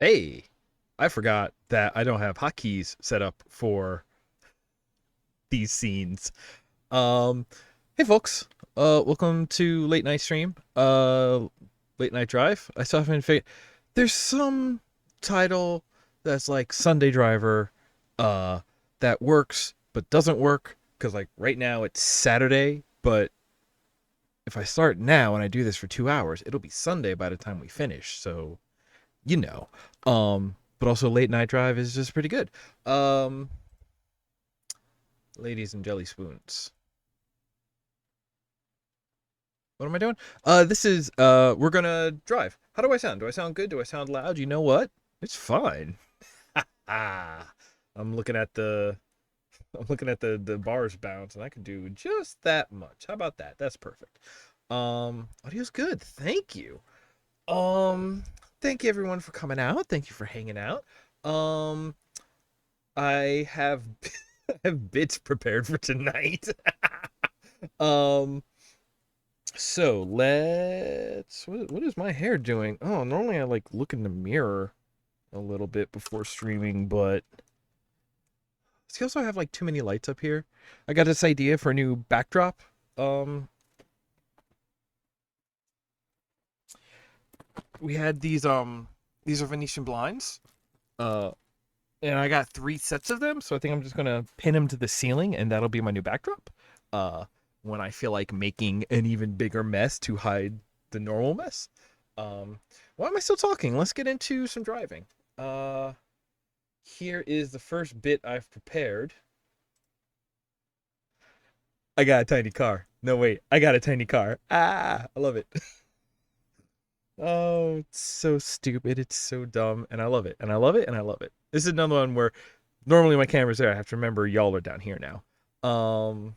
Hey, I forgot that I don't have hotkeys set up for these scenes. Um, hey folks, welcome to late night stream. Late night drive. I still haven't figured. There's some title that's like Sunday Driver, uh, that works but doesn't work because like right now it's Saturday, but if I start now and I do this for 2 hours, it'll be Sunday by the time we finish. So you know. But also late night drive is just pretty good. Um, Ladies and jelly spoons. What am I doing? This is we're gonna drive. How do I sound? Do I sound good? Do I sound loud? You know what? It's fine. Ah, I'm looking at the I'm looking at the bars bounce, and I can do just that much. How about that? That's perfect. Audio's good. Thank you. Um, Thank you everyone for coming out. Thank you for hanging out. Um, I have I have bits prepared for tonight. um, so let's. What is my hair doing? Oh, normally I like look in the mirror a little bit before streaming, but see, also I have like too many lights up here. I got this idea for a new backdrop. Um, we had these are Venetian blinds. Uh, and I got 3 sets of them, so I think I'm just gonna pin them to the ceiling, and that'll be my new backdrop. Uh, when I feel like making an even bigger mess to hide the normal mess. Um, why am I still talking? Let's get into some driving. Uh, Here is the first bit I've prepared. I got a tiny car. No, wait, I got a tiny car. Ah, I love it. Oh, it's so stupid. It's so dumb, and I love it. And I love it, and I love it. This is another one where normally my camera's there. I have to remember y'all are down here now. Um,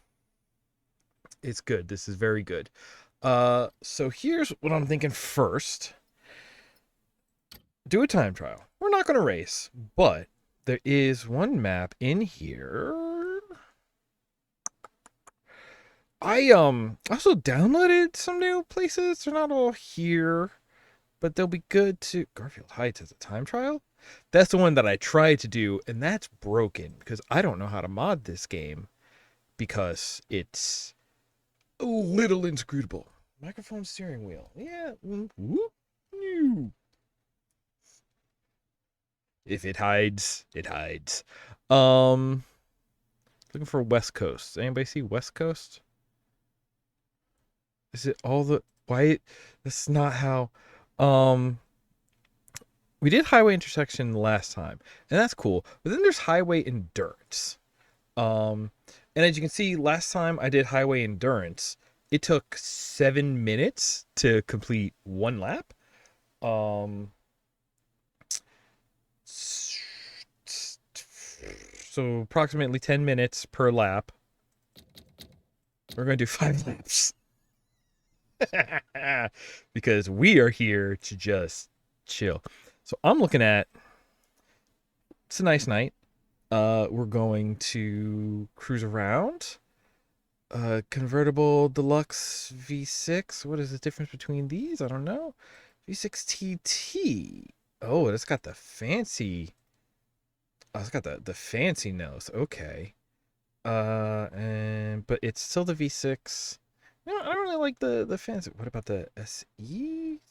it's good. This is very good. So here's what I'm thinking first. Do a time trial. We're not gonna race, but there is one map in here. I also downloaded some new places. They're not all here, but they'll be good to Garfield Heights as a time trial. That's the one that I tried to do, and that's broken because I don't know how to mod this game because it's a little inscrutable. Microphone steering wheel. Yeah. Whoop. If it hides, it hides. Um Looking for West Coast. Anybody see West Coast? Is it all the why that's not how um we did highway intersection last time, and that's cool. But then there's highway endurance. Um, and as you can see, last time I did highway endurance, it took 7 minutes to complete one lap. Um, so approximately 10 minutes per lap. We're going to do 5 laps because we are here to just chill. So I'm looking at it's a nice night. We're going to cruise around. Convertible deluxe V6. What is the difference between these? I don't know. V6 TT. Oh, it's got the fancy. Oh, it's got the fancy nose. Okay. And but it's still the V6. No, I don't really like the fancy. What about the SE?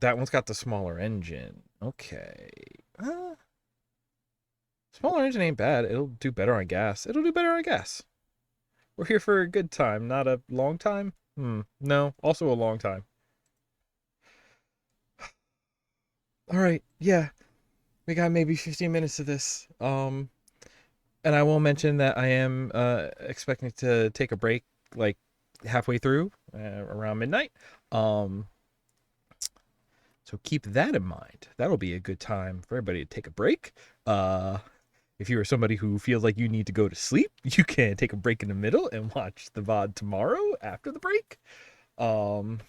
That one's got the smaller engine. Okay. Smaller engine ain't bad. It'll do better on gas. It'll do better on gas. We're here for a good time, not a long time. No, also a long time. All right, yeah, we got maybe 15 minutes of this. And I will mention that I am expecting to take a break like halfway through, around midnight. Um, so keep that in mind. That'll be a good time for everybody to take a break. Uh, if you are somebody who feels like you need to go to sleep, you can take a break in the middle and watch the VOD tomorrow after the break. Um,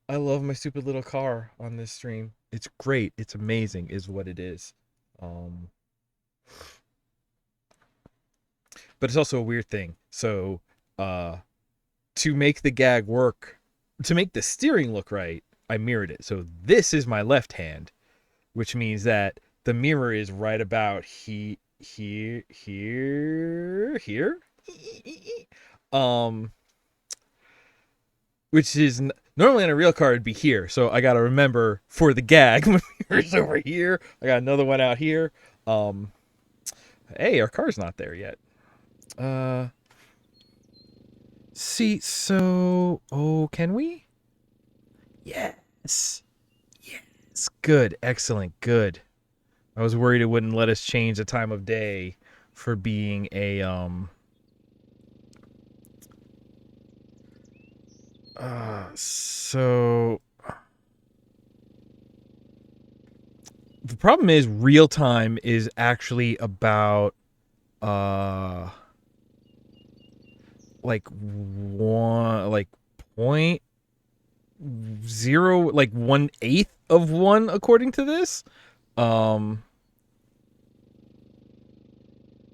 I love my stupid little car on this stream. It's great. It's amazing, is what it is. Um, but it's also a weird thing. So, uh, to make the gag work, to make the steering look right, I mirrored it. So this is my left hand, which means that the mirror is right about here. Um, which is normally on a real card would be here. So I gotta remember for the gag, my mirror's over here. I got another one out here. Um, hey, our car's not there yet. See, so can we? Yes. Yes. Good. Excellent. Good. I was worried it wouldn't let us change the time of day for being a so the problem is real time is actually about like one like point zero like 1/8 of one according to this.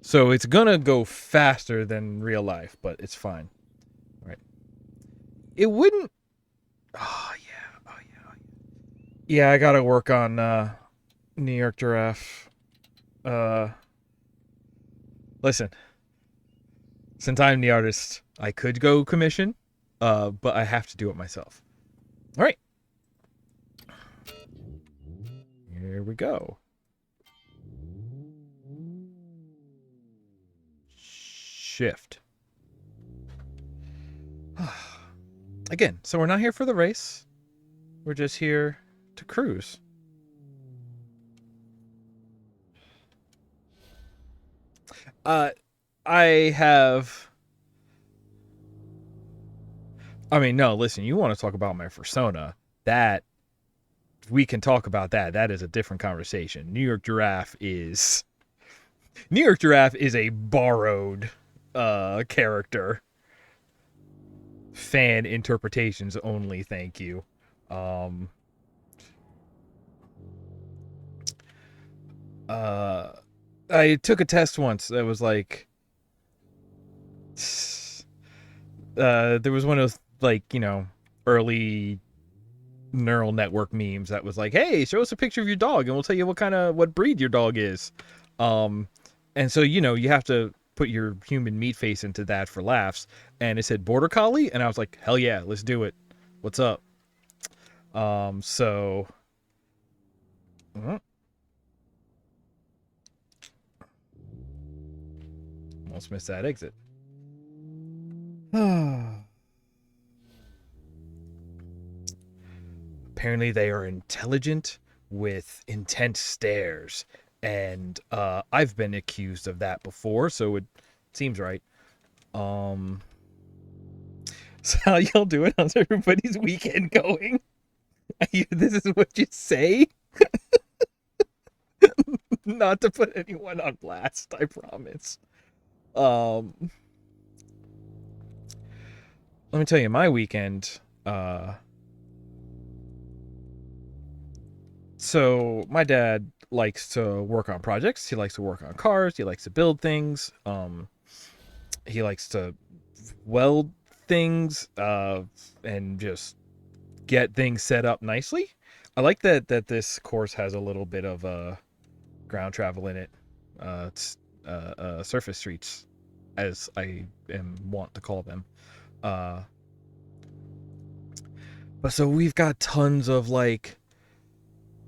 So it's gonna go faster than real life, but it's fine. All right. It wouldn't. Oh yeah. Oh yeah. Yeah, I gotta work on New York Giraffe. Uh, Listen. Since I'm the artist, I could go commission, but I have to do it myself. All right. Here we go. Shift. Again, so we're not here for the race. We're just here to cruise. I have. I mean, no, listen, you want to talk about my persona. That. We can talk about that. That is a different conversation. New York Giraffe is a borrowed character. Fan interpretations only, thank you. I took a test once that was like there was one of those like, early neural network memes that was like, hey, show us a picture of your dog and we'll tell you what breed your dog is. And so, you have to put your human meat face into that for laughs. And it said border collie. And I was like, hell yeah, let's do it. What's up? So. Almost missed that exit. Apparently they are intelligent with intense stares. And I've been accused of that before, so it seems right. So how y'all doing? How's everybody's weekend going? This is what you say? Not to put anyone on blast, I promise. Let me tell you, my weekend. So my dad likes to work on projects. He likes to work on cars. He likes to build things. He likes to weld things and just get things set up nicely. I like that this course has a little bit of ground travel in it. It's surface streets, as I am wont to call them. But so we've got tons of like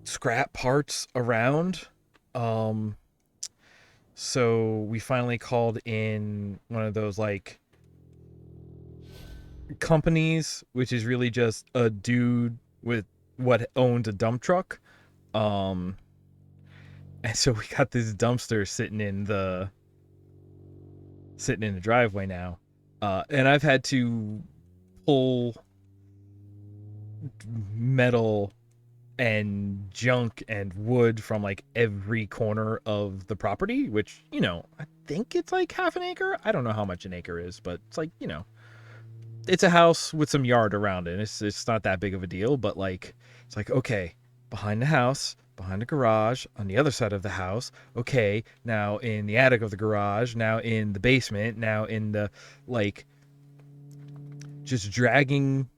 scrap parts around. So we finally called in one of those like companies, which is really just a dude with what owns a dump truck. And so we got this dumpster sitting in the driveway now. And I've had to pull metal and junk and wood from like every corner of the property, which, I think it's like half an acre. I don't know how much an acre is, but it's like, it's a house with some yard around it. It's not that big of a deal, but like, it's like, okay, behind the house, behind the garage, on the other side of the house. Okay, now in the attic of the garage, now in the basement, now in the, like, just dragging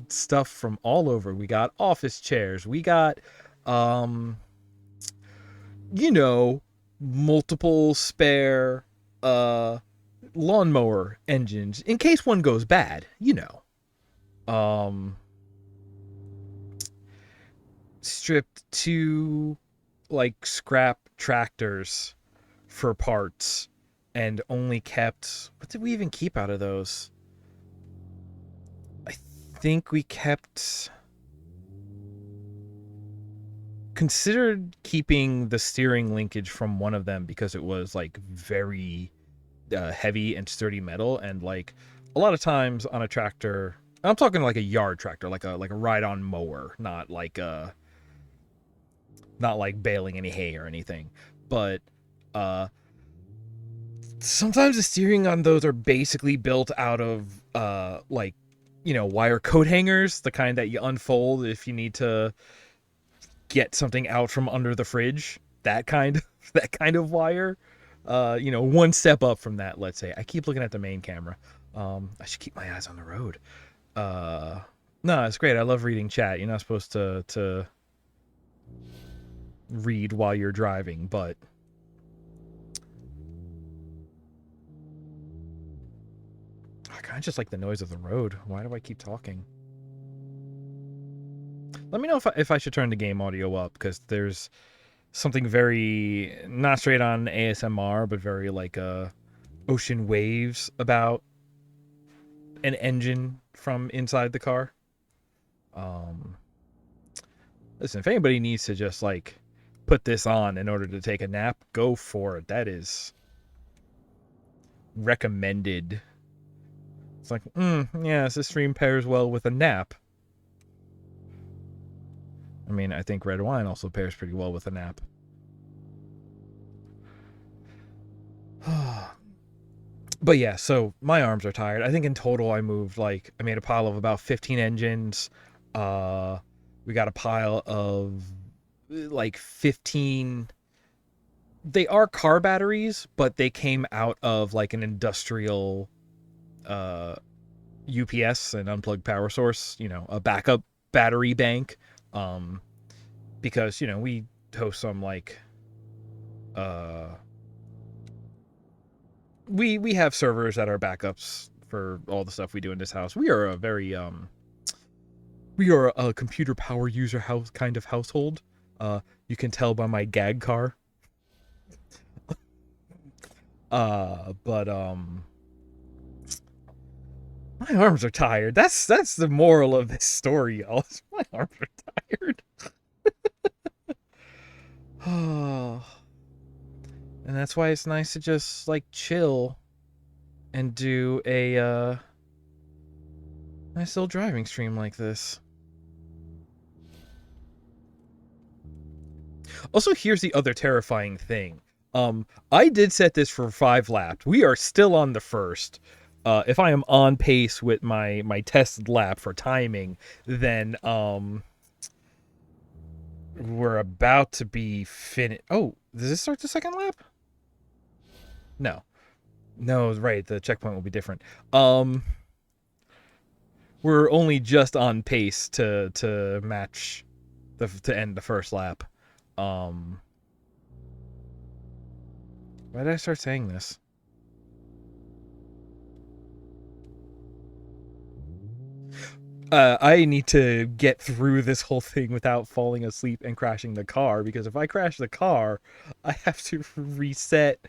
stuff from all over. We got office chairs. We got, um, you know, multiple spare uh, lawnmower engines in case one goes bad. Um, stripped two like scrap tractors for parts and only kept, what did we even keep out of those? I think we kept, considered keeping the steering linkage from one of them because it was like very heavy and sturdy metal, and like a lot of times on a tractor, I'm talking like a yard tractor, like a ride-on mower, not like baling any hay or anything, but uh sometimes the steering on those are basically built out of like, wire coat hangers, the kind that you unfold if you need to get something out from under the fridge, that kind that kind of wire. One step up from that, let's say. I keep looking at the main camera. I should keep my eyes on the road. No, it's great. I love reading chat. You're not supposed to read while you're driving, but I kind of just like the noise of the road. Why do I keep talking? Let me know if I should turn the game audio up, because there's something very not straight on ASMR, but very like ocean waves about an engine from inside the car. Listen, if anybody needs to just like put this on in order to take a nap, go for it. That is recommended. It's like, yes, this stream pairs well with a nap. I mean, I think red wine also pairs pretty well with a nap. But yeah, so my arms are tired. I think in total I made a pile of about 15 engines. We got a pile of like 15. They are car batteries, but they came out of like an industrial UPS, an unplugged power source, a backup battery bank. Because, we host some like we have servers that are backups for all the stuff we do in this house. We are a computer power user house kind of household. You can tell by my gag car. But my arms are tired. That's the moral of this story, y'all. My arms are tired. And that's why it's nice to just like chill and do a nice little driving stream like this. Also, here's the other terrifying thing. I did set this for 5 laps. We are still on the first. If I am on pace with my tested lap for timing, then we're about to be finished. Oh, does this start the second lap? No, right. The checkpoint will be different. We're only just on pace to match to end the first lap. Why did I start saying this? I need to get through this whole thing without falling asleep and crashing the car, because if I crash the car, I have to reset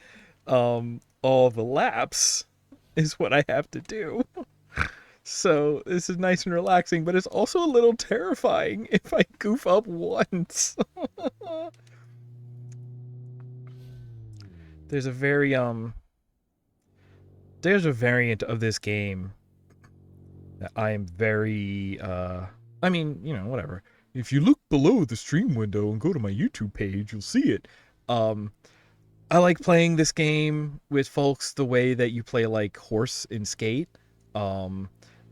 all the laps is what I have to do. So this is nice and relaxing, but it's also a little terrifying if I goof up once. There's a variant of this game that I am very I mean, whatever. If you look below the stream window and go to my YouTube page, you'll see it. I like playing this game with folks the way that you play like horse in Skate.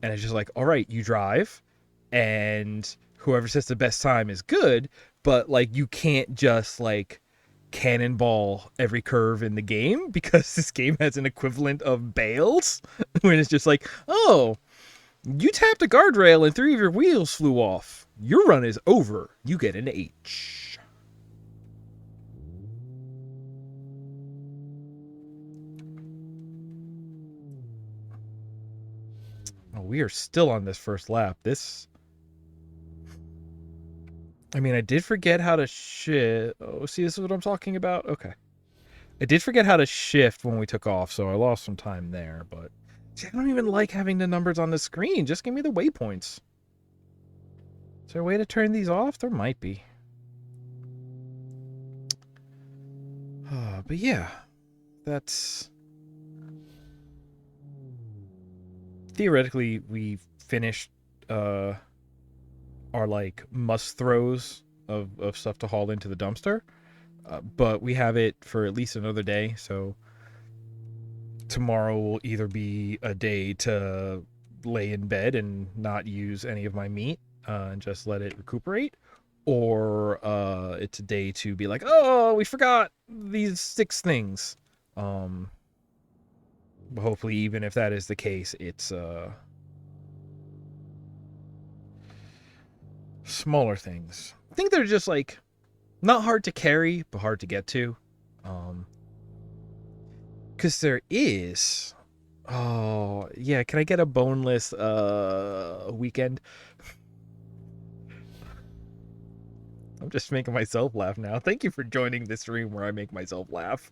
And it's just like, all right, you drive, and whoever sets the best time is good, but like you can't just like cannonball every curve in the game, because this game has an equivalent of bales when it's just like, oh, You tapped a guardrail and 3 of your wheels flew off. Your run is over. You get an H. Oh, we are still on this first lap. I mean, I did forget how to shift. Oh, see, this is what I'm talking about? Okay. I did forget how to shift when we took off, so I lost some time there, but see, I don't even like having the numbers on the screen. Just give me the waypoints. Is there a way to turn these off? There might be. But yeah, that's... Theoretically, we finished our, like, must throws of stuff to haul into the dumpster. But we have it for at least another day, so tomorrow will either be a day to lay in bed and not use any of my meat and just let it recuperate, or it's a day to be like, oh, we forgot these 6 things. But hopefully, even if that is the case, it's smaller things. I think they're just like not hard to carry, but hard to get to. Because there is... Oh, yeah, can I get a boneless weekend? I'm just making myself laugh now. Thank you for joining this stream where I make myself laugh.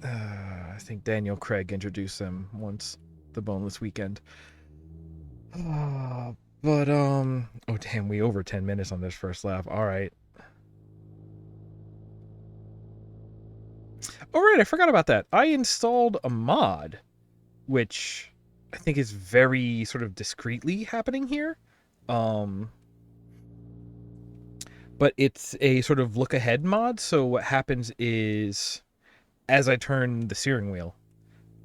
I think Daniel Craig introduced them once, the boneless weekend. But, oh damn, we over 10 minutes on this first lap. All right. All right, I forgot about that. I installed a mod, which I think is very sort of discreetly happening here. But it's a sort of look ahead mod. So what happens is, as I turn the steering wheel,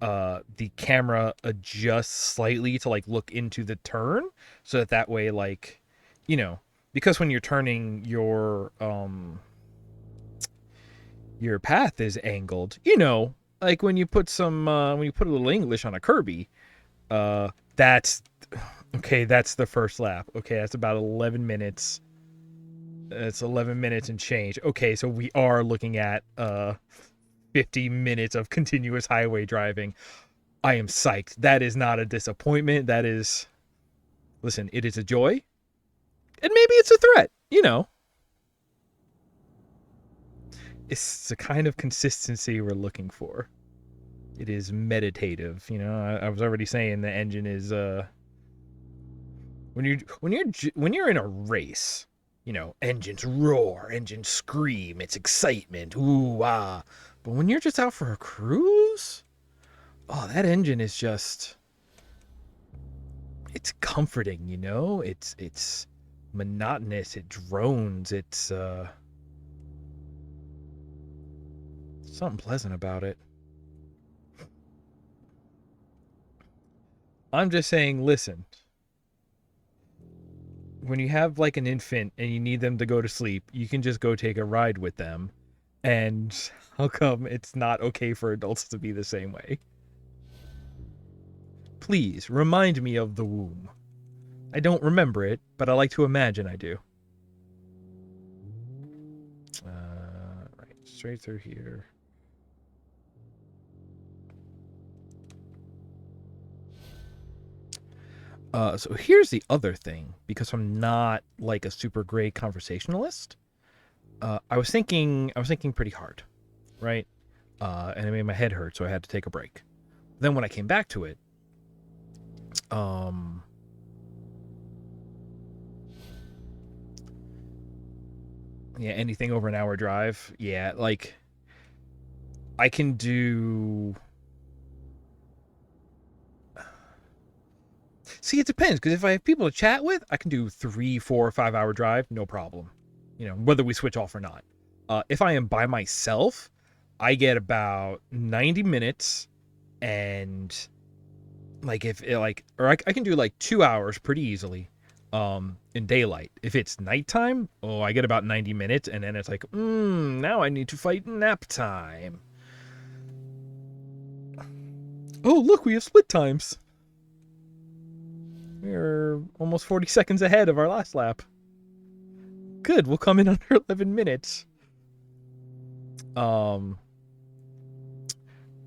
the camera adjusts slightly to like look into the turn, so that way, like, you know, because when you're turning, your path is angled, you know, like when you put a little English on a Kirby. That's okay. That's the first lap. Okay, that's about 11 minutes. It's 11 minutes and change. Okay, so we are looking at 50 minutes of continuous highway driving. I am psyched. That is not a disappointment. That is... Listen, it is a joy. And maybe it's a threat, you know. It's the kind of consistency we're looking for. It is meditative, you know. I was already saying the engine is when you're in a race, you know, engines roar, engines scream, it's excitement, ooh ah. But when you're just out for a cruise, oh, that engine is just, it's comforting, you know. It's monotonous, it drones, it's something pleasant about it. I'm just saying, listen, when you have like an infant and you need them to go to sleep, you can just go take a ride with them. And how come it's not okay for adults to be the same way? Please remind me of the womb. I don't remember it, but I like to imagine I do. Right, straight through here. So here's the other thing, because I'm not like a super great conversationalist. I was thinking pretty hard, right? And it made my head hurt, so I had to take a break. Then when I came back to it, yeah, anything over an hour drive, yeah, like I can do. See, it depends, because if I have people to chat with, I can do 3, 4, 5 hour drive, no problem. You know, whether we switch off or not. If I am by myself, I get about 90 minutes, and like I can do like 2 hours pretty easily. in daylight. If it's nighttime, oh, I get about 90 minutes, and then it's like, now I need to fight nap time. Oh, look, we have split times. We're almost 40 seconds ahead of our last lap. Good, we'll come in under 11 minutes.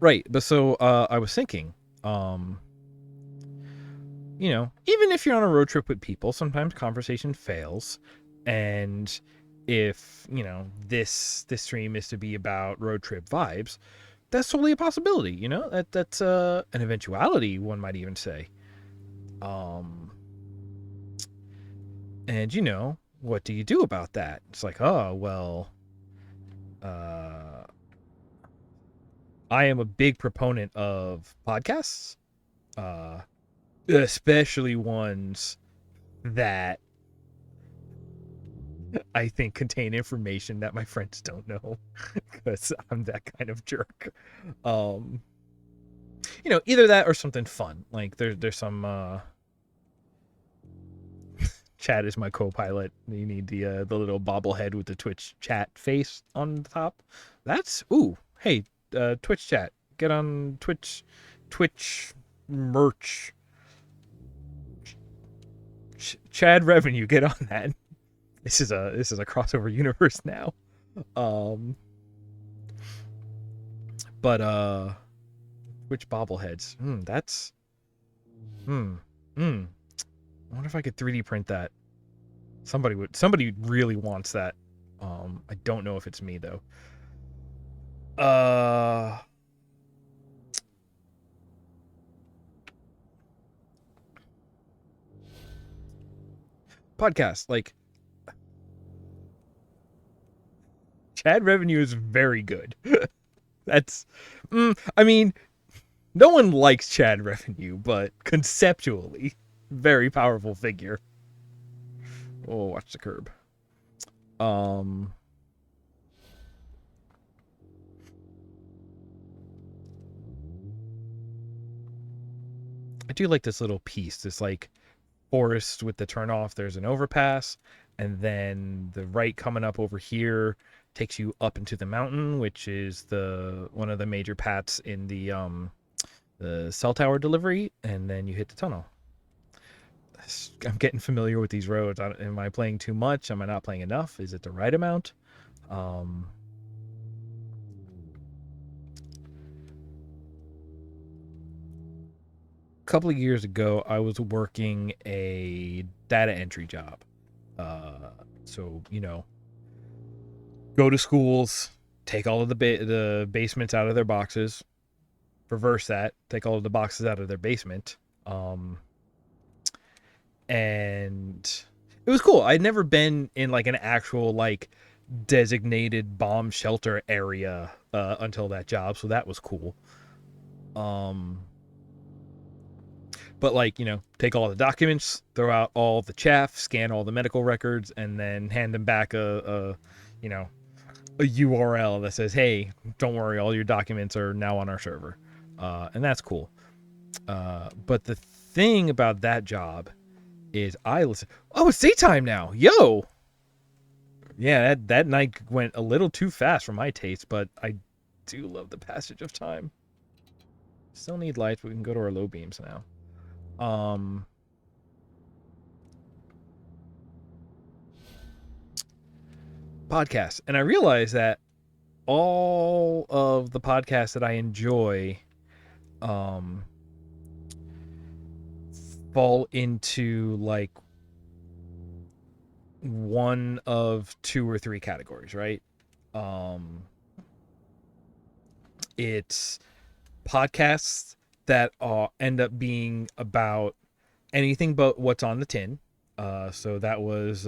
Right, but so I was thinking, even if you're on a road trip with people, sometimes conversation fails, and if this stream is to be about road trip vibes, that's totally a possibility. That's an eventuality, one might even say. And what do you do about that? It's like, oh well, I am a big proponent of podcasts, especially ones that I think contain information that my friends don't know, because I'm that kind of jerk. Either that or something fun. Like there's some Chad is my co-pilot. You need the little bobblehead with the Twitch chat face on the top. That's hey, Twitch chat, get on Twitch merch. Chad revenue, get on that. This is a crossover universe now. But Twitch bobbleheads. That's I wonder if I could 3D print that. Somebody really wants that. I don't know if it's me though. Podcast, like Chad revenue is very good. That's I mean, no one likes Chad revenue, but conceptually, very powerful figure. Oh, watch the curb. I do like this little piece, this like forest with the turnoff. There's an overpass, and then the right coming up over here takes you up into the mountain, which is one of the major paths in the cell tower delivery, and then you hit the tunnel. I'm getting familiar with these roads. Am I playing too much? Am I not playing enough? Is it the right amount? A couple of years ago, I was working a data entry job. So go to schools, take all of the basements out of their boxes, reverse that, take all of the boxes out of their basement. And it was cool. I'd never been in like an actual like designated bomb shelter area until that job, so that was cool. But like, take all the documents, throw out all the chaff, scan all the medical records, and then hand them back a URL that says, hey, don't worry, all your documents are now on our server. And that's cool. But the thing about that job is I listen. Oh, it's daytime now. Yo. Yeah, that night went a little too fast for my taste, but I do love the passage of time. Still need lights, but we can go to our low beams now. Podcasts. And I realize that all of the podcasts that I enjoy fall into like one of two or three categories, right? It's podcasts that end up being about anything but what's on the tin. So that was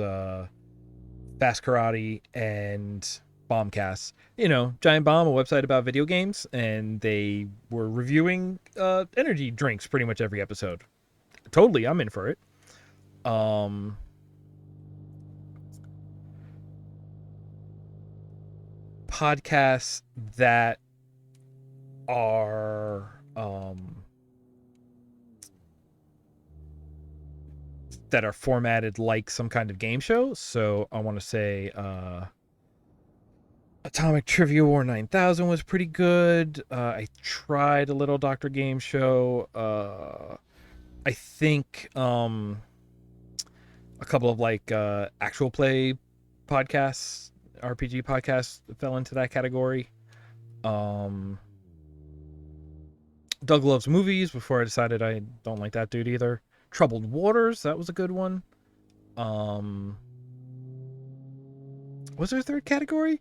Fast Karate and Bombcast. Giant Bomb, a website about video games, and they were reviewing energy drinks pretty much every episode. Totally, I'm in for it. Podcasts that are that are formatted like some kind of game show. So I want to say Atomic Trivia War 9000 was pretty good. I tried a little Dr. Game Show. I think a couple of like actual play podcasts, RPG podcasts fell into that category. Doug Loves Movies before I decided I don't like that dude either. Troubled Waters, that was a good one. Was there a third category?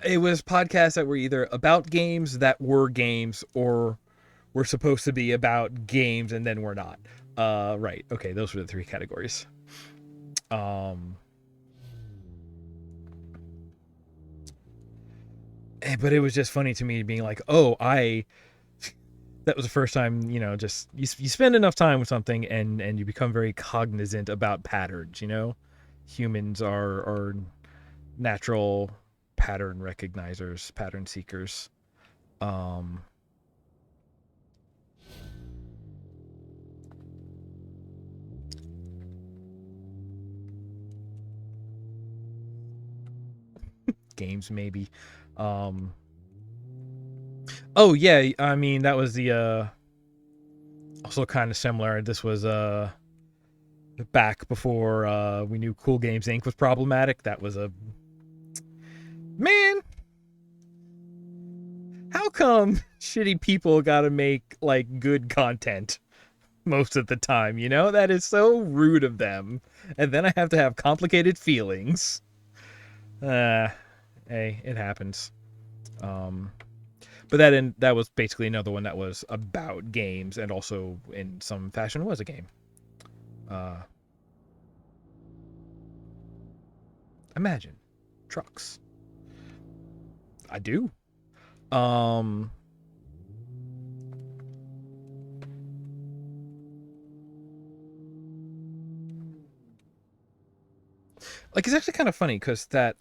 It was podcasts that were either about games that were games or were supposed to be about games and then were not. Right. Okay, those were the three categories. But it was just funny to me being like, oh, that was the first time, just you spend enough time with something and you become very cognizant about patterns, Humans are natural pattern recognizers, pattern seekers. Games maybe. Oh yeah, I mean that was the also kind of similar. This was back before we knew Cool Games Inc. was problematic. That was a man. How come shitty people gotta make like good content most of the time? That is so rude of them. And then I have to have complicated feelings. Hey, it happens. But that was basically another one that was about games and also in some fashion was a game. Imagine trucks. I do. Like it's actually kind of funny because that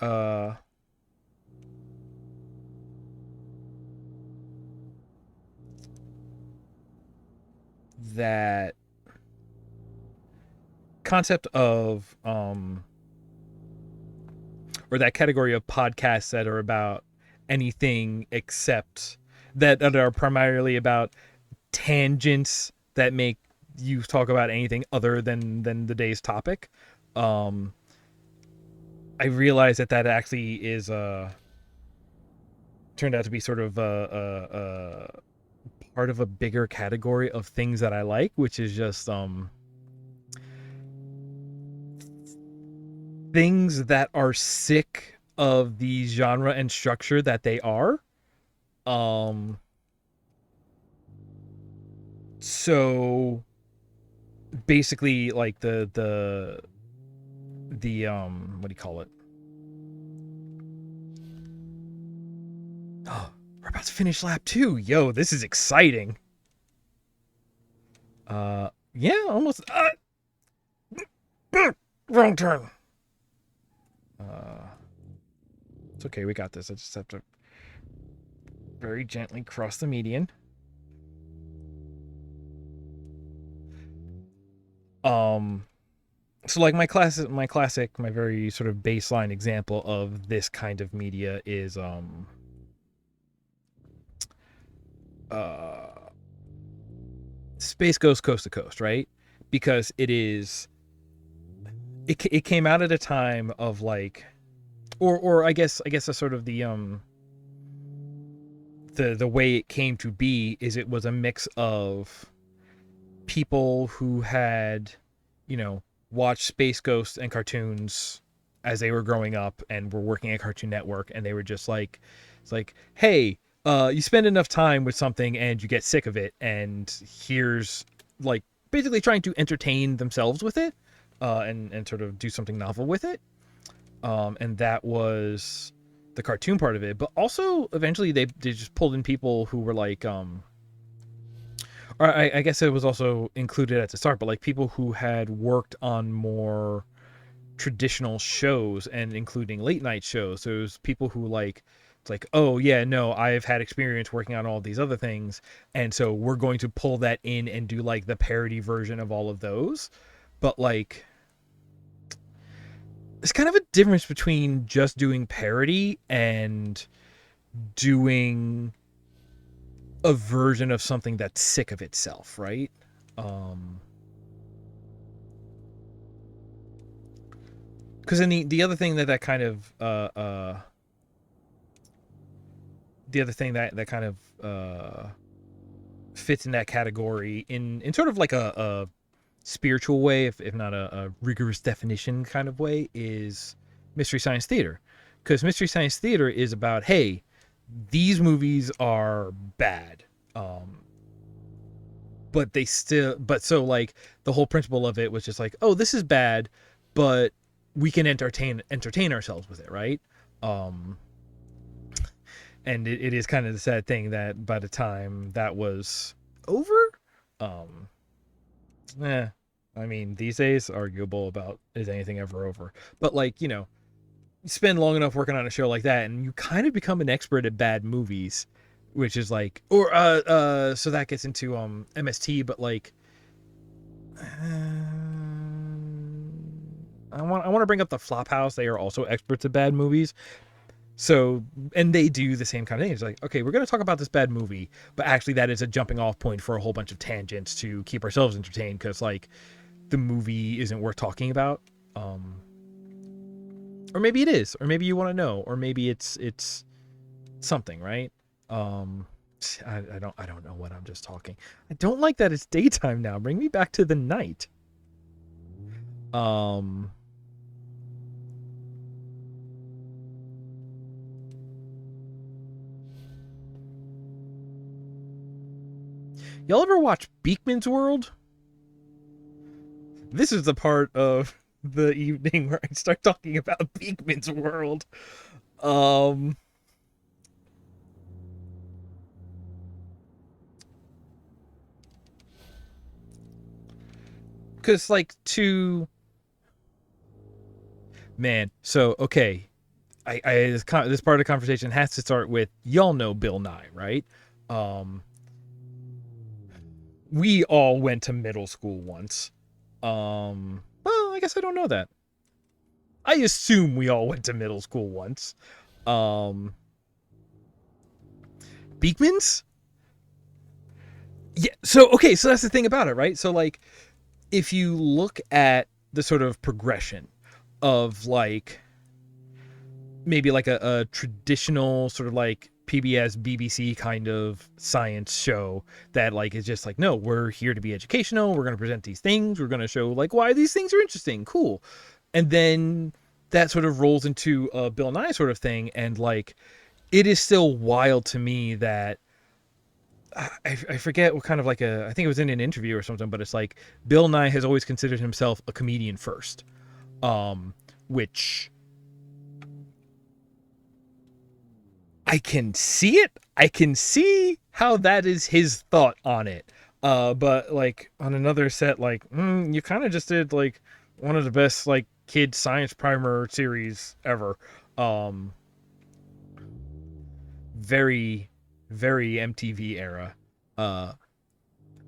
concept of or that category of podcasts that are about anything except that are primarily about tangents that make you talk about anything other than the day's topic. I realized that actually is turned out to be sort of a part of a bigger category of things that I like, which is just things that are sick of the genre and structure that they are. So basically like the what do you call it? Oh, we're about to finish lap 2. Yo, this is exciting. Yeah, almost. Wrong turn. It's okay, we got this. I just have to very gently cross the median. So like my classic, my very sort of baseline example of this kind of media is Space Ghost Coast to Coast, right? Because it came out at a time of like, or I guess a sort of the way it came to be is it was a mix of people who had, watched Space Ghost and cartoons as they were growing up and were working at Cartoon Network, and they were just like, it's like, hey, you spend enough time with something and you get sick of it, and here's like basically trying to entertain themselves with it, and sort of do something novel with it, and that was the cartoon part of it. But also eventually they just pulled in people who were like, or I guess it was also included at the start, but like people who had worked on more traditional shows and including late night shows. So it was people who like It's like, oh yeah, no, I've had experience working on all these other things, and so we're going to pull that in and do like the parody version of all of those. But like, it's kind of a difference between just doing parody and doing a version of something that's sick of itself, right? Um, because then the other thing that kind of the other thing that kind of fits in that category in sort of like a spiritual way, if not a rigorous definition kind of way, is Mystery Science Theater. Because Mystery Science Theater is about, hey, these movies are bad. But they still, but so like the whole principle of it was just like, oh, this is bad, but we can entertain ourselves with it, right? Um, and it is kind of the sad thing that by the time that was over, um, eh, I mean, these days, arguable about is anything ever over. But like, you know, you spend long enough working on a show like that, and you kind of become an expert at bad movies, which is like, or so that gets into MST, but like, I want to bring up the Flophouse. They are also experts at bad movies. So, and they do the same kind of thing. It's like, okay, we're going to talk about this bad movie, but actually that is a jumping off point for a whole bunch of tangents to keep ourselves entertained, because like the movie isn't worth talking about. Or maybe it is, or maybe you want to know, or maybe it's something, right? Um, I don't know what I'm just talking. I don't like that it's daytime now. Bring me back to the night. Um, y'all ever watch Beakman's World? This is the part of the evening where I start talking about Beakman's World. Um, because like to man, so okay, this part of the conversation has to start with y'all know Bill Nye, right? Um, we all went to middle school once. Well, I guess I don't know that. I assume we all went to middle school once. Um, Beekman's? Yeah. So okay, so that's the thing about it, right? So like, if you look at the sort of progression of like maybe like a traditional sort of like PBS BBC kind of science show that like is just like, no, we're here to be educational, we're going to present these things, we're going to show like why these things are interesting, cool. And then that sort of rolls into a Bill Nye sort of thing, and like it is still wild to me that I forget what kind of like I think it was in an interview or something, but it's like Bill Nye has always considered himself a comedian first, which I can see it. I can see how that is his thought on it. But like on another set, like you kind of just did like one of the best like kid science primer series ever. Um, very, very MTV era. Uh,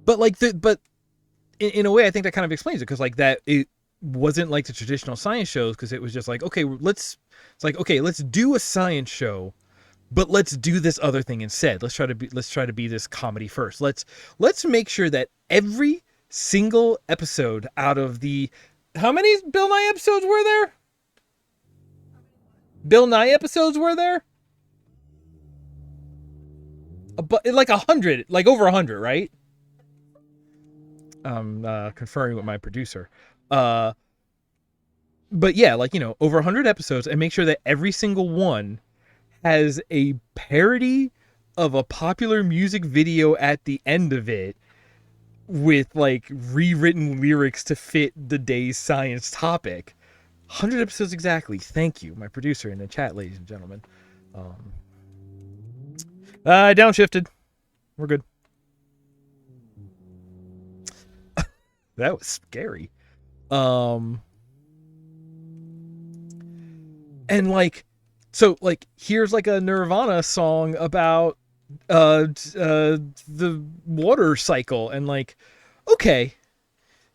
but like but in a way, I think that kind of explains it, because like that it wasn't like the traditional science shows, because it was just like, okay, it's like, okay, let's do a science show, but let's do this other thing instead. Let's try to be this comedy first. Let's make sure that every single episode out of the how many Bill Nye episodes were there? Bill Nye episodes were there? But like 100, like over 100, right? Conferring with my producer. Uh, but yeah, like, you know, over 100 episodes, and make sure that every single one has a parody of a popular music video at the end of it, with like rewritten lyrics to fit the day's science topic. 100 episodes exactly. Thank you, my producer in the chat, ladies and gentlemen. Um, I downshifted. We're good. That was scary. Um, and like So like here's like a Nirvana song about the water cycle, and like, okay,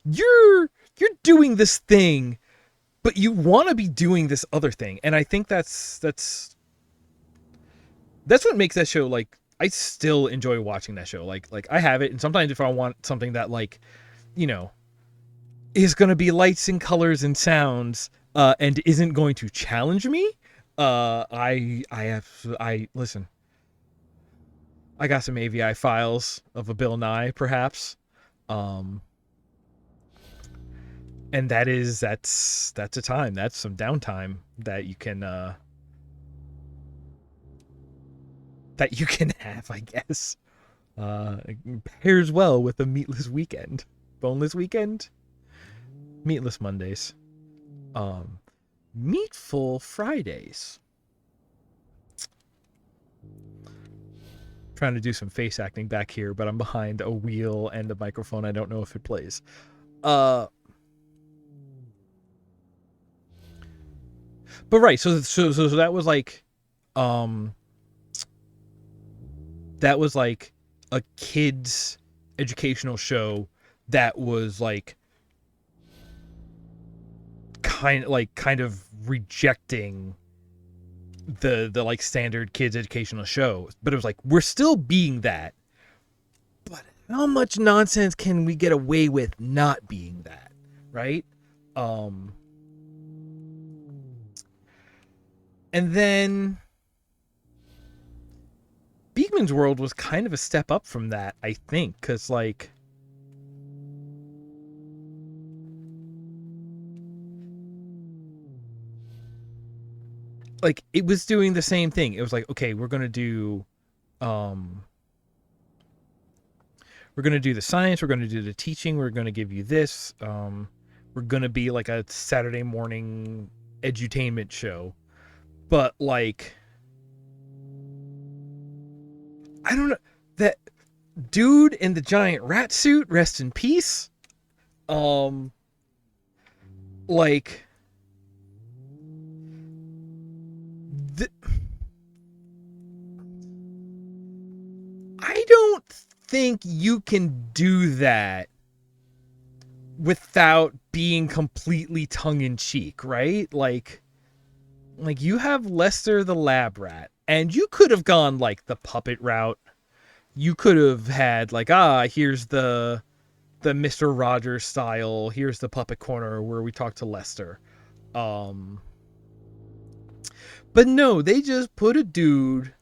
you're you're doing this thing, but you want to be doing this other thing, and I think that's what makes that show, like, I still enjoy watching that show. Like I have it, and sometimes if I want something that, like, you know, is going to be lights and colors and sounds, and isn't going to challenge me, I listen. I got some AVI files of a Bill Nye, perhaps, um, and that's a time, that's some downtime that you can have, I guess. It pairs well with a meatless weekend, boneless weekend, meatless Mondays, um, meatful Fridays. Trying to do some face acting back here, but I'm behind a wheel and a microphone. I don't know if it plays. Uh, but right, so that was like, um, that was like a kids educational show that was like kind of rejecting the like standard kids educational show, but it was like, we're still being that, but how much nonsense can we get away with not being that, right? um and then Beekman's World was kind of a step up from that, I think, because like it was doing the same thing. It was like, okay, um we're gonna do the science, we're gonna do the teaching, we're gonna give you this, we're gonna be like a Saturday morning edutainment show. But like, I don't know, that dude in the giant rat suit, rest in peace. Um like th- I don't think you can do that without being completely tongue in cheek, right? Like you have Lester the lab rat, and you could have gone like the puppet route. You could have had like, here's the Mr. Rogers style, here's the puppet corner where we talk to Lester. Um but no, they just put a dude,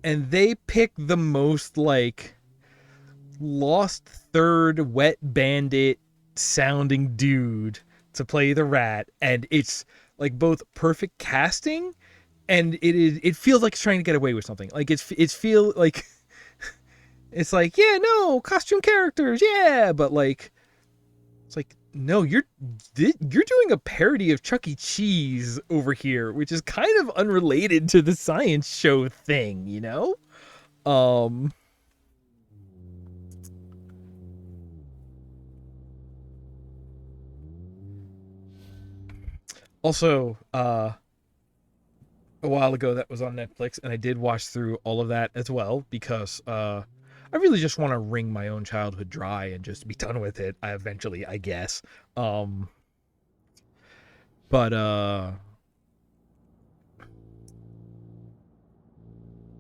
and they pick the most like lost third wet bandit sounding dude to play the rat, and it's like both perfect casting, and it feels like it's trying to get away with something. Like it's feel like it's like, yeah, no, costume characters, yeah, but like, it's like, no, you're doing a parody of Chuck E. Cheese over here, which is kind of unrelated to the science show thing, you know? Um Also, a while ago that was on Netflix, and I did watch through all of that as well, because I really just want to wring my own childhood dry and just be done with it. Eventually, I guess. Um, but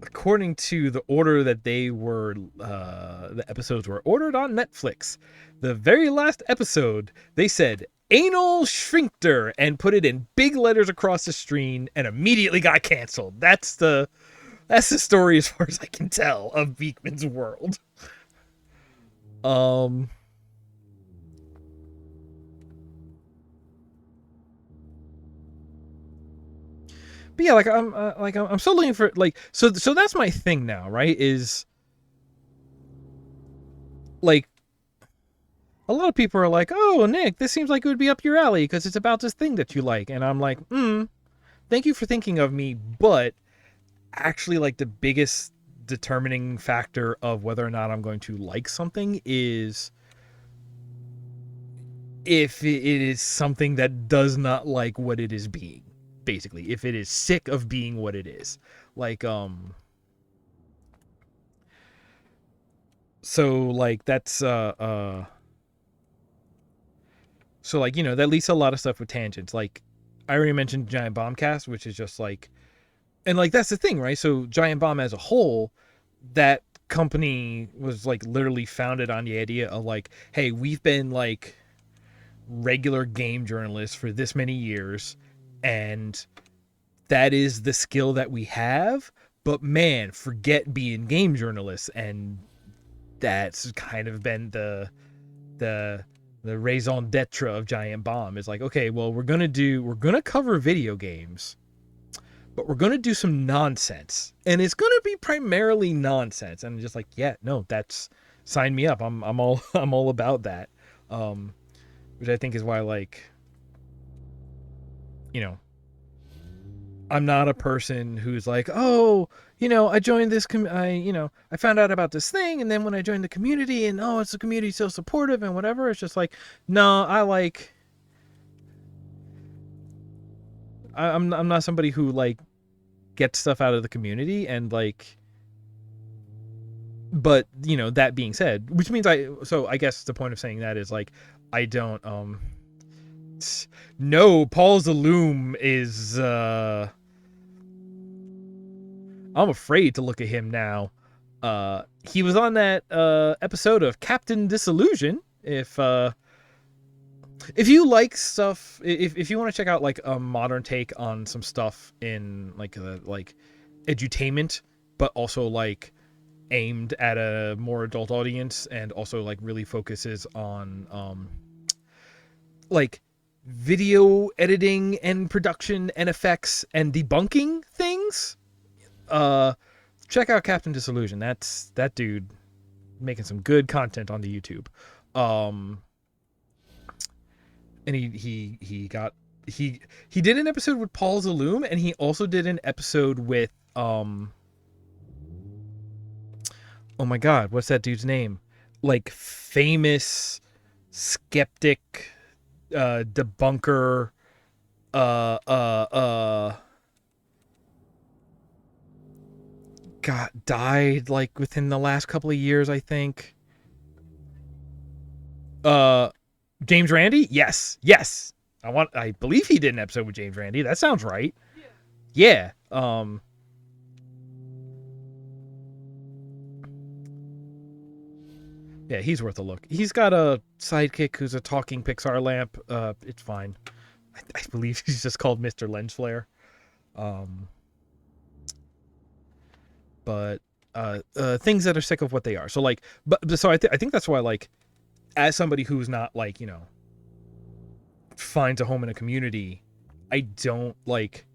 according to the order that the episodes were ordered on Netflix, the very last episode they said anal sphincter and put it in big letters across the screen and immediately got canceled. That's the story as far as I can tell of Beekman's World. Um, but yeah, I'm still looking for, like, so that's my thing now, right? Is like, a lot of people are like, oh, Nick, this seems like it would be up your alley because it's about this thing that you like, and I'm like, thank you for thinking of me, but actually, like, the biggest determining factor of whether or not I'm going to like something is if it is something that does not like what it is being. basically, if it is sick of being what it is. Like, so like that's so like, that leads to a lot of stuff with tangents. Like, I already mentioned Giant Bombcast, which is just like, and like that's the thing, right? So Giant Bomb as a whole, that company was like literally founded on the idea of like, hey, we've been like regular game journalists for this many years, and that is the skill that we have. But man, forget being game journalists, and that's kind of been the raison d'etre of Giant Bomb. Is like, okay, well, we're gonna cover video games, but we're gonna do some nonsense, and it's gonna be primarily nonsense. And I'm just like, yeah, no, that's, sign me up. I'm all I'm all about that. Which I think is why, like, I'm not a person who's like, oh, I joined this, I found out about this thing, and then when I joined the community, and oh, it's the community so supportive and whatever. It's just like, no, I'm not somebody who like gets stuff out of the community, and like, but that being said, which means I guess the point of saying that is like, I don't no, Paul Zaloom is I'm afraid to look at him now. He was on that episode of Captain Disillusion. If you like stuff, if you want to check out like a modern take on some stuff in like edutainment, but also like aimed at a more adult audience, and also like really focuses on like video editing and production and effects and debunking things, check out Captain Disillusion. That's that dude making some good content on the YouTube. And he did an episode with Paul Zaloom, and he also did an episode with oh my god, what's that dude's name? Like, famous skeptic, debunker, died like within the last couple of years, I think. James Randi? Yes. I believe he did an episode with James Randi. That sounds right. Yeah. Yeah, he's worth a look. He's got a sidekick who's a talking Pixar lamp. It's fine. I believe he's just called Mr. Lens Flare. But things that are sick of what they are. So like, so I think that's why, like, as somebody who's not like, finds a home in a community, I don't like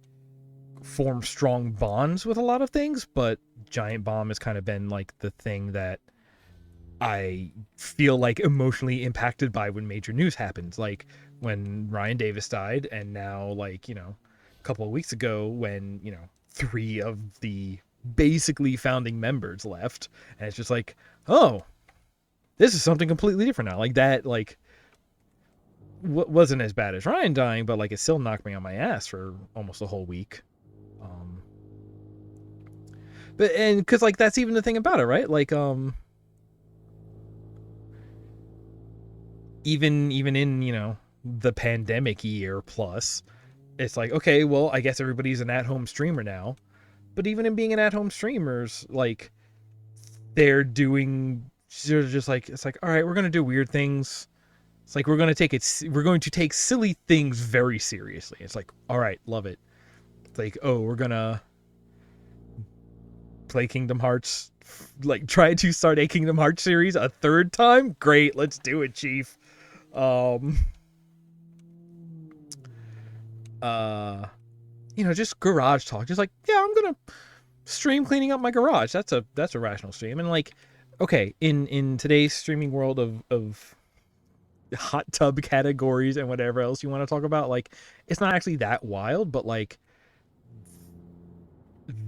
form strong bonds with a lot of things, but Giant Bomb has kind of been like the thing that I feel like emotionally impacted by when major news happens, like when Ryan Davis died, and now like, a couple of weeks ago when, 3 of the basically founding members left, and it's just like, oh, this is something completely different now. Like that, like, wasn't as bad as Ryan dying, but like it still knocked me on my ass for almost a whole week. But and because like that's even the thing about it, right? Like even in the pandemic year plus, it's like, okay, well, I guess everybody's an at-home streamer now. But even in being an at-home streamers, like, they're just like, it's like, all right, we're gonna do weird things. It's like we're going to take silly things very seriously. It's like, all right, love it. It's like, oh, we're gonna play Kingdom Hearts, like try to start a Kingdom Hearts series a third time. Great, let's do it, Chief. Just garage talk. Just like, yeah, I'm gonna stream cleaning up my garage. That's a rational stream. And like, okay, in today's streaming world of hot tub categories and whatever else you want to talk about, like, it's not actually that wild, but like,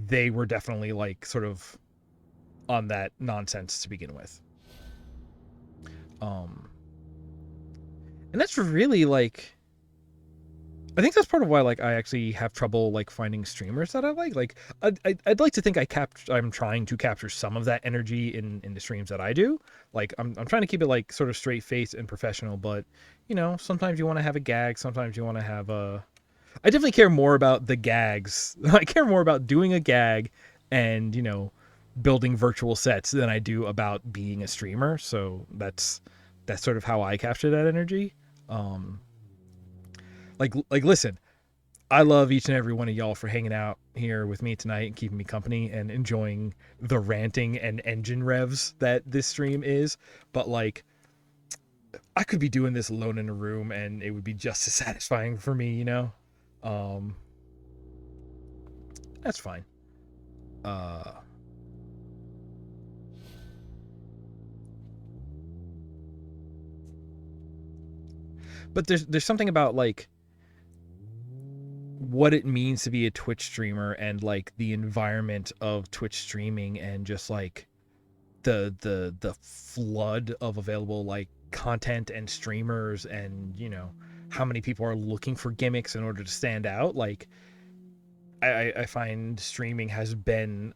they were definitely like sort of on that nonsense to begin with. And that's really like, I think that's part of why like I actually have trouble like finding streamers that I like. Like I'd like to think I'm trying to capture some of that energy in the streams that I do. Like I'm trying to keep it like sort of straight face and professional, but you know, sometimes you want to have a gag, sometimes you want to have a I definitely care more about the gags. I care more about doing a gag and, you know, building virtual sets than I do about being a streamer. So that's sort of how I capture that energy. Um like listen, I love each and every one of y'all for hanging out here with me tonight and keeping me company and enjoying the ranting and engine revs that this stream is. But like, I could be doing this alone in a room and it would be just as satisfying for me, you know? Um, that's fine. Uh, but there's something about like what it means to be a Twitch streamer and like the environment of Twitch streaming and just like the flood of available like content and streamers and you know how many people are looking for gimmicks in order to stand out. Like I find streaming has been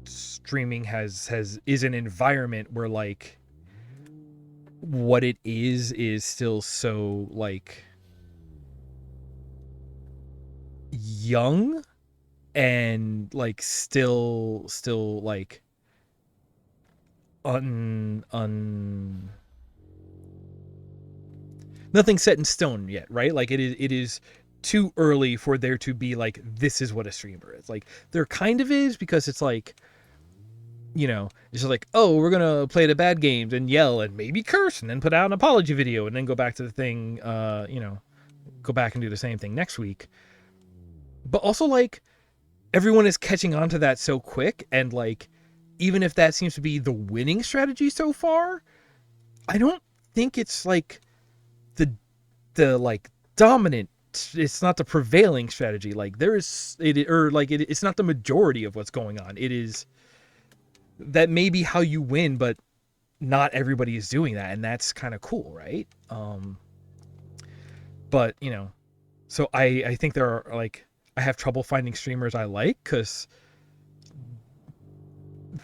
streaming has is an environment where like what it is still so like young and like still like un nothing set in stone yet, right? Like it is too early for there to be like this is what a streamer is. Like there kind of is because it's like you know, it's just like, oh, we're gonna play the bad games and yell and maybe curse and then put out an apology video and then go back to the thing, you know, go back and do the same thing next week. But also like everyone is catching on to that so quick and like even if that seems to be the winning strategy so far, I don't think it's like the like dominant it's not the prevailing strategy. Like there is it or like it's not the majority of what's going on. It is that may be how you win, but not everybody is doing that, and that's kind of cool, right? But you know, so I think there are like I have trouble finding streamers I like because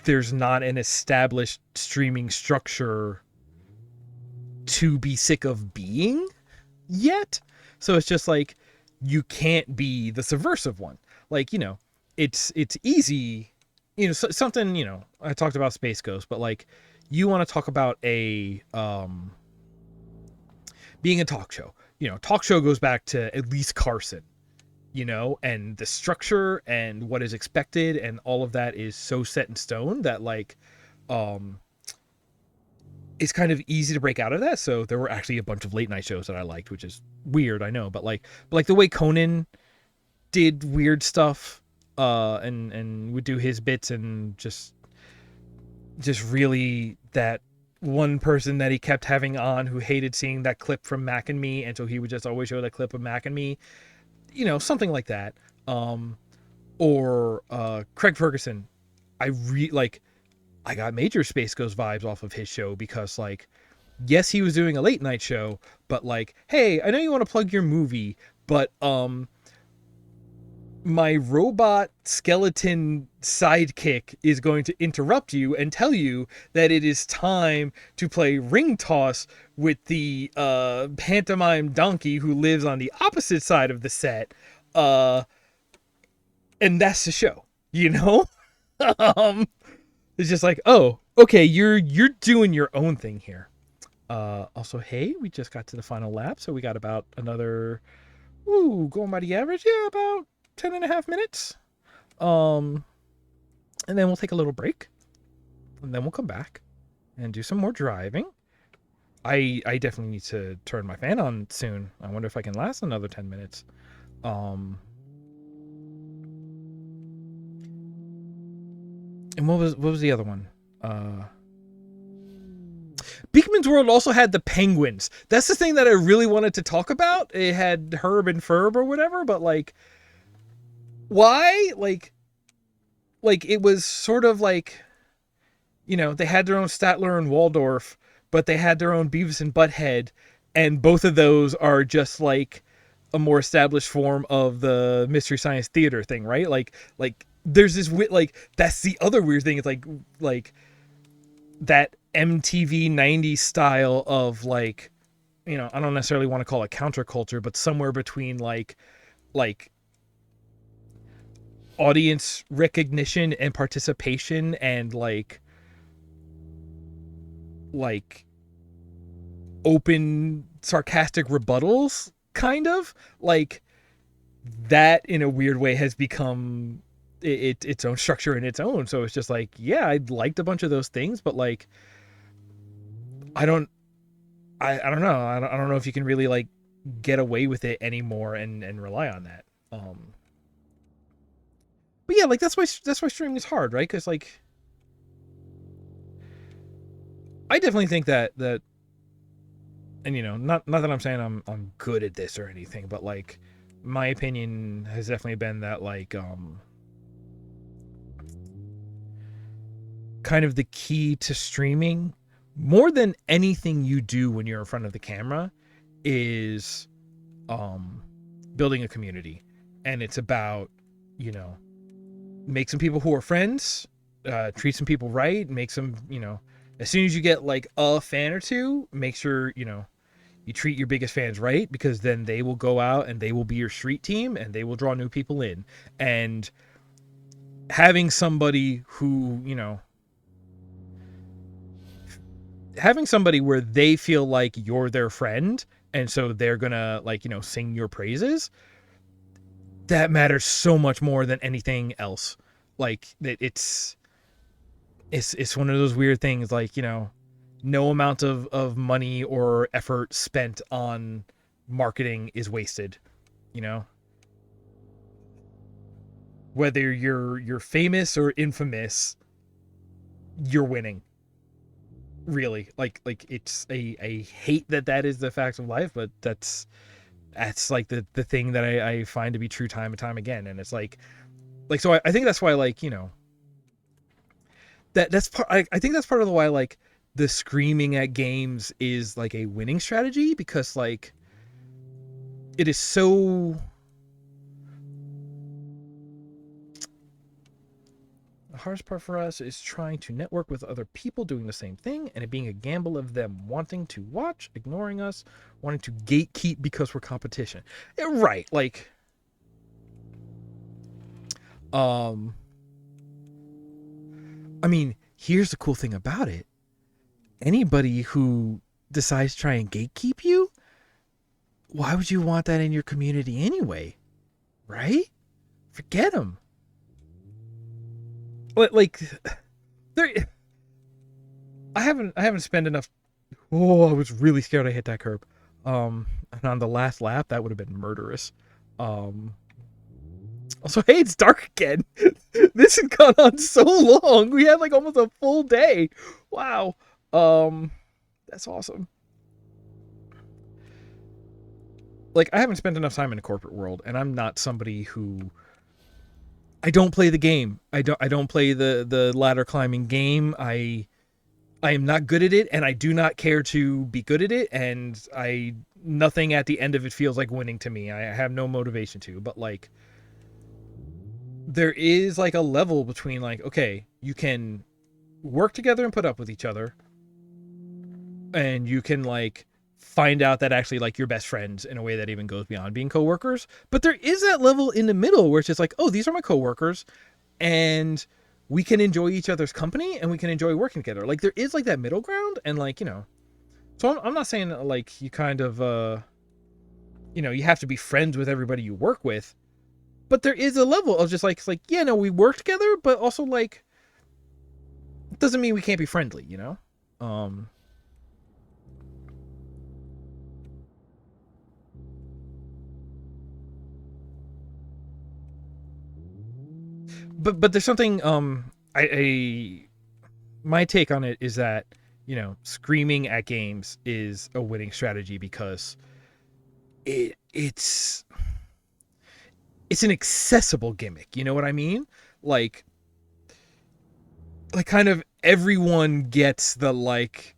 there's not an established streaming structure to be sick of being yet. So it's just like you can't be the subversive one. Like, you know, it's easy, you know, something, you know, I talked about Space Ghost, but like you want to talk about a being a talk show. You know, talk show goes back to at least Carson, you know, and the structure and what is expected and all of that is so set in stone that like it's kind of easy to break out of that. So there were actually a bunch of late night shows that I liked, which is weird, I know, but like the way Conan did weird stuff and would do his bits and just really that one person that he kept having on who hated seeing that clip from Mac and Me, and so he would just always show that clip of Mac and Me, you know, something like that. Or Craig Ferguson. I got major Space Ghost vibes off of his show because like yes, he was doing a late night show, but like, hey, I know you want to plug your movie, but my robot skeleton sidekick is going to interrupt you and tell you that it is time to play ring toss with the pantomime donkey who lives on the opposite side of the set. And that's the show, you know? It's just like, oh, okay, you're doing your own thing here. Also, hey, we just got to the final lap, so we got about another, going by the average, yeah, about 10.5 minutes. And then we'll take a little break, and then we'll come back and do some more driving. I definitely need to turn my fan on soon. I wonder if I can last another 10 minutes. And what was the other one? Beakman's World also had the penguins. That's the thing that I really wanted to talk about. It had Herb and Ferb or whatever, but like, why? Like it was sort of like they had their own Statler and Waldorf, but they had their own Beavis and Butthead, and both of those are just like a more established form of the Mystery Science Theater thing, right? Like there's this like that's the other weird thing. It's like that MTV '90s style of like, I don't necessarily want to call it counterculture, but somewhere between like audience recognition and participation and like open sarcastic rebuttals, kind of like that in a weird way has become its own structure in its own. So it's just like, yeah, I liked a bunch of those things, but like I don't I don't know. I don't know if you can really like get away with it anymore and rely on that. But yeah, like that's why streaming is hard, right? Because like I definitely think that and not that I'm saying I'm good at this or anything, but like my opinion has definitely been that like kind of the key to streaming more than anything you do when you're in front of the camera is building a community. And it's about, make some people who are friends, treat some people right, make some, as soon as you get like a fan or two, make sure, you treat your biggest fans right, because then they will go out and they will be your street team and they will draw new people in. And having somebody who, having somebody where they feel like you're their friend and so they're gonna like, sing your praises, that matters so much more than anything else. Like it's one of those weird things, like, no amount of money or effort spent on marketing is wasted, you know whether you're famous or infamous, you're winning, really. Like it's I hate that is the fact of life, but that's like the thing that I find to be true time and time again. And it's like so I think that's why, like, that's part. I think that's part of the why, like, the screaming at games is like a winning strategy, because like it is so. The hardest part for us is trying to network with other people doing the same thing, and it being a gamble of them wanting to watch, ignoring us, wanting to gatekeep because we're competition. Yeah, right. Like, I mean, here's the cool thing about it. Anybody who decides to try and gatekeep you, why would you want that in your community anyway? Right? Forget them. Like, there. I haven't spent enough. Oh, I was really scared I hit that curb. And on the last lap, that would have been murderous. Also, hey, it's dark again. This has gone on so long. We had like almost a full day. Wow. That's awesome. Like, I haven't spent enough time in the corporate world, and I'm not somebody who. I don't play the game. I don't play the ladder climbing game. I am not good at it, and I do not care to be good at it, and nothing at the end of it feels like winning to me. I have no motivation to, but like there is like a level between, like, okay, you can work together and put up with each other, and you can like find out that actually like you're best friends in a way that even goes beyond being coworkers. But there is that level in the middle where it's just like, oh, these are my coworkers, and we can enjoy each other's company and we can enjoy working together. Like, there is like that middle ground, and like, so I'm not saying like you kind of you have to be friends with everybody you work with, but there is a level of just like, it's like, yeah, no, we work together, but also like it doesn't mean we can't be friendly. um but there's something, I my take on it is that, screaming at games is a winning strategy, because it's an accessible gimmick. You know what I mean? Like kind of everyone gets the like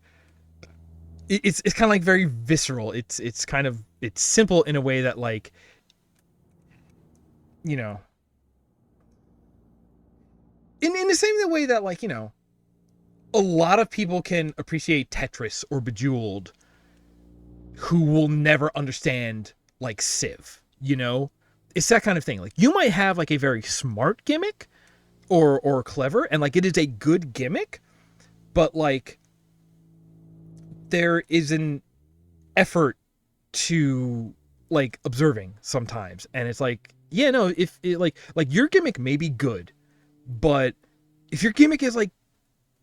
it's kind of like very visceral. It's kind of it's simple in a way that like you know in the same way that like a lot of people can appreciate Tetris or Bejeweled who will never understand like Civ. It's that kind of thing. Like you might have like a very smart gimmick or clever, and like it is a good gimmick, but like there is an effort to like observing sometimes, and it's like yeah no if it, like your gimmick may be good, but if your gimmick is like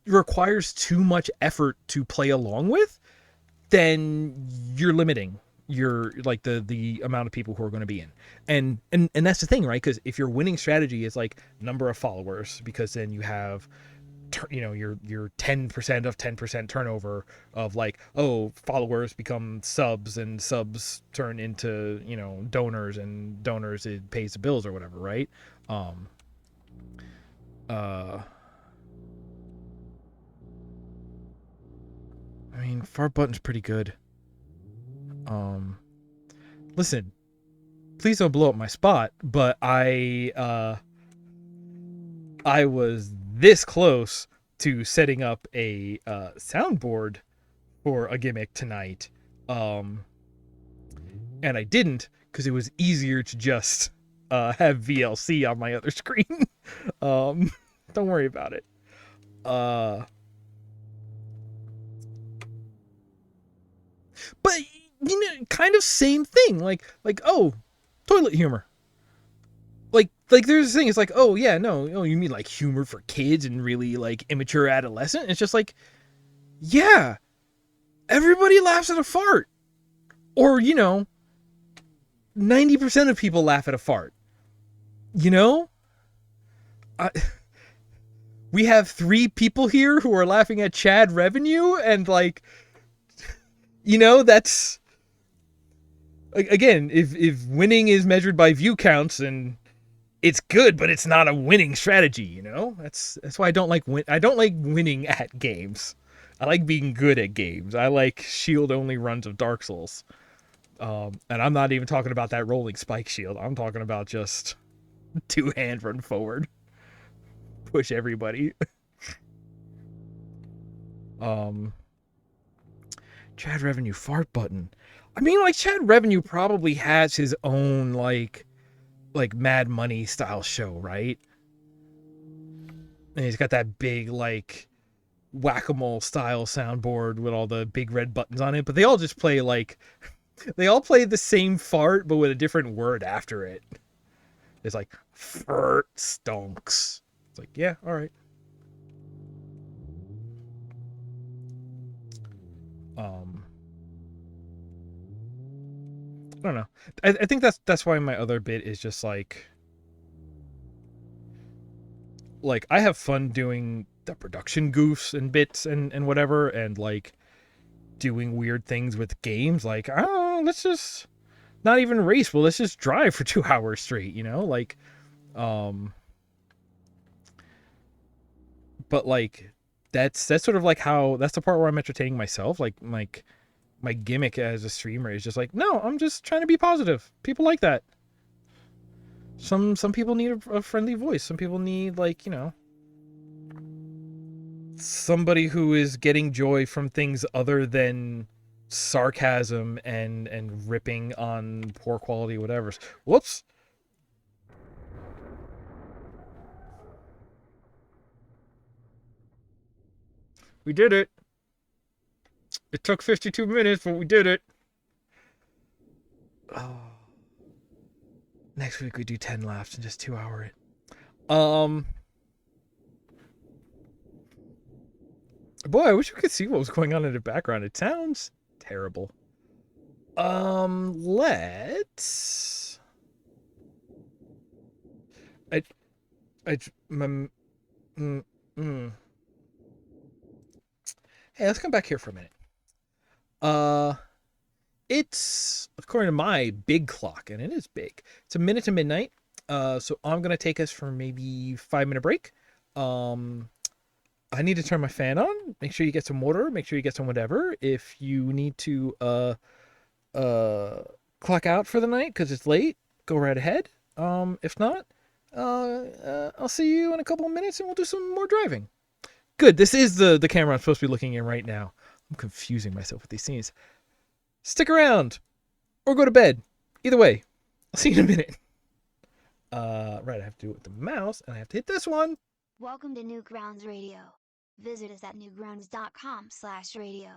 requires too much effort to play along with, then you're limiting your like the amount of people who are going to be in. And that's the thing, right? Because if your winning strategy is like number of followers, because then you have your 10% of 10% turnover of like, oh, followers become subs and subs turn into donors, and donors it pays the bills or whatever, right? um uh I mean, fart button's pretty good. um Listen, please don't blow up my spot, but I was this close to setting up a soundboard for a gimmick tonight, um, and I didn't because it was easier to just have VLC on my other screen. um, don't worry about it. Uh, but kind of same thing. Like oh, toilet humor. Like there's this thing. It's like, oh yeah, no, you mean like humor for kids and really like immature adolescent? It's just like, yeah, everybody laughs at a fart, or 90% of people laugh at a fart. You know, I, we have 3 people here who are laughing at Chad revenue, and like, that's like, again, if winning is measured by view counts, and it's good, but it's not a winning strategy. That's why I don't like I don't like winning at games. I like being good at games. I like shield only runs of Dark Souls. And I'm not even talking about that rolling spike shield. I'm talking about just 2-hand run forward, push everybody. um, Chad Revenue fart button. I mean, like Chad Revenue probably has his own like Mad Money style show, right? And he's got that big like whack-a-mole style soundboard with all the big red buttons on it, but they all just play like they all play the same fart but with a different word after it. It's like fart stonks. It's like, yeah, all right. I don't know. I think that's why my other bit is just like I have fun doing the production goofs and bits and whatever, and like doing weird things with games. Like, oh, let's just not even race. Well, let's just drive for 2 hours straight. Like, but like that's sort of like how that's the part where I'm entertaining myself. Like my gimmick as a streamer is just like, no, I'm just trying to be positive. People like that. Some people need a friendly voice. Some people need like somebody who is getting joy from things other than sarcasm and ripping on poor quality whatever. Whoops. We did it. It took 52 minutes, but we did it. Oh. Next week we do 10 laps and just 2 hour it. Boy, I wish we could see what was going on in the background. It sounds terrible. Let's. I. Mm, mm. Hey, let's come back here for a minute. It's according to my big clock, and it is big. It's a minute to midnight. So I'm gonna take us for maybe 5-minute break. I need to turn my fan on. Make sure you get some water. Make sure you get some whatever. If you need to uh clock out for the night because it's late, go right ahead. If not, I'll see you in a couple of minutes and we'll do some more driving. Good. This is the camera I'm supposed to be looking in right now. I'm confusing myself with these scenes. Stick around or go to bed. Either way, I'll see you in a minute. Right, I have to do it with the mouse and I have to hit this one. Welcome to Newgrounds Radio. Visit us at newgrounds.com/radio.